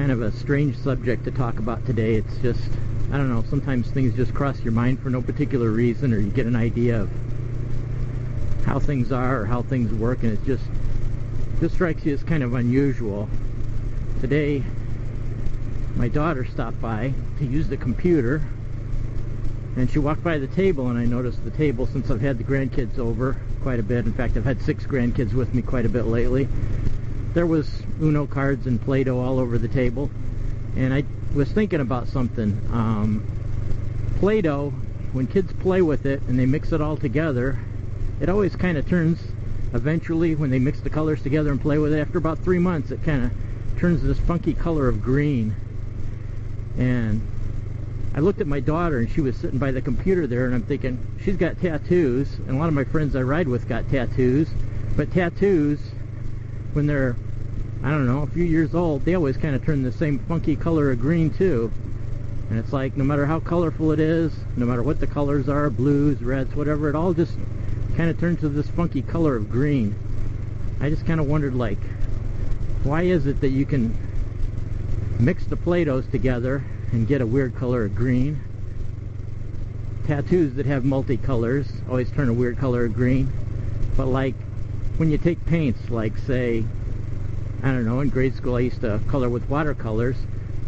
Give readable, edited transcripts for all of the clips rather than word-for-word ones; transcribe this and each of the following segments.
kind of a strange subject to talk about today. It's just, I don't know, sometimes things just cross your mind for no particular reason, or you get an idea of how things are or how things work, and it just strikes you as kind of unusual. Today, my daughter stopped by to use the computer, and she walked by the table, and I noticed the table, since I've had the grandkids over quite a bit. In fact, I've had 6 grandkids with me quite a bit lately. There was Uno cards and Play-Doh all over the table, and I was thinking about something. Play-Doh, when kids play with it and they mix it all together, it always kind of turns, eventually, when they mix the colors together and play with it, after about 3 months, it kind of turns this funky color of green. And I looked at my daughter, and she was sitting by the computer there, and I'm thinking, she's got tattoos, and a lot of my friends I ride with got tattoos, but tattoos, when they're, I don't know, a few years old, they always kind of turn the same funky color of green too. And it's like, no matter how colorful it is, no matter what the colors are, blues, reds, whatever, it all just kind of turns to this funky color of green. I just kind of wondered, like, why is it that you can mix the Play-Dohs together and get a weird color of green? Tattoos that have multicolors always turn a weird color of green. But like, when you take paints, like say, I don't know, in grade school I used to color with watercolors,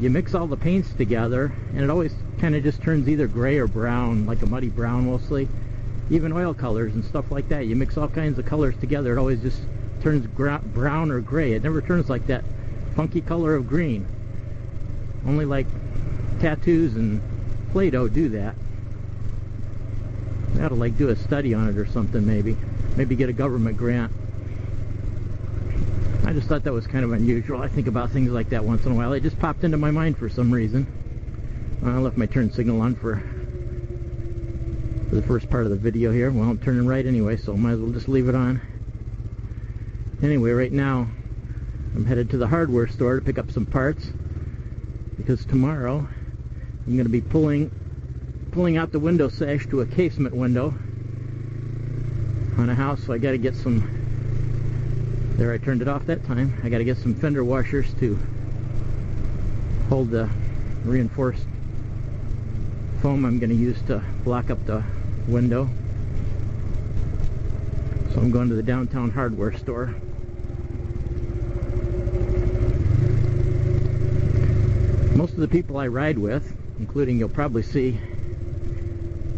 you mix all the paints together and it always kind of just turns either gray or brown, like a muddy brown mostly. Even oil colors and stuff like that, you mix all kinds of colors together, it always just turns brown or gray. It never turns like that funky color of green. Only like tattoos and Play-Doh do that. I ought to like do a study on it or something, maybe get a government grant. I just thought that was kind of unusual. I think about things like that once in a while. It just popped into my mind for some reason. I left my turn signal on for the first part of the video here. Well, I'm turning right anyway, so might as well just leave it on. Anyway, right now I'm headed to the hardware store to pick up some parts, because tomorrow I'm going to be pulling out the window sash to a casement window on a house, so I got to get some. There, I turned it off that time. I got to get some fender washers to hold the reinforced foam I'm going to use to block up the window. So I'm going to the downtown hardware store. Most of the people I ride with, including, you'll probably see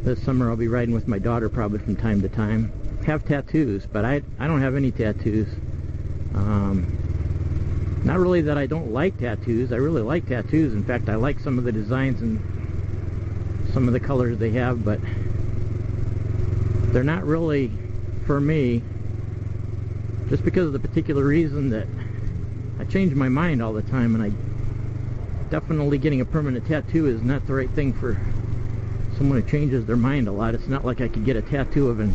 this summer I'll be riding with my daughter probably from time to time, have tattoos, but I don't have any tattoos. Not really that I don't like tattoos. I really like tattoos. In fact, I like some of the designs and some of the colors they have, but they're not really for me, just because of the particular reason that I change my mind all the time, and I definitely getting a permanent tattoo is not the right thing for someone who changes their mind a lot. It's not like I could get a tattoo of an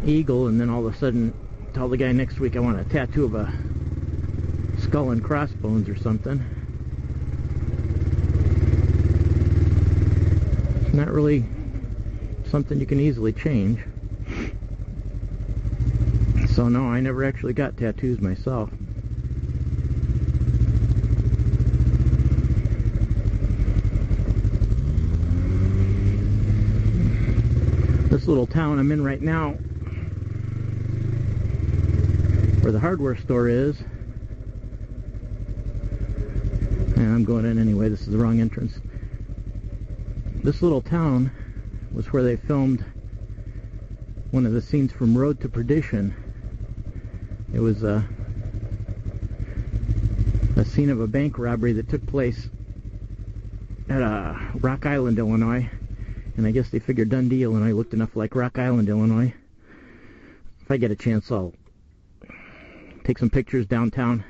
eagle and then all of a sudden tell the guy next week I want a tattoo of a skull and crossbones or something. It's not really something you can easily change. So no, I never actually got tattoos myself. This little town I'm in right now, where the hardware store is, and I'm going in anyway, this is the wrong entrance. This little town was where they filmed one of the scenes from Road to Perdition. It was a scene of a bank robbery that took place at Rock Island, Illinois. And I guess they figured Dundee, Illinois looked enough like Rock Island, Illinois. If I get a chance, I'll take some pictures downtown.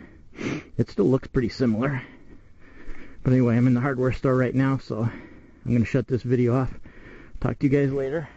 It still looks pretty similar. But anyway, I'm in the hardware store right now, so I'm going to shut this video off. Talk to you guys later.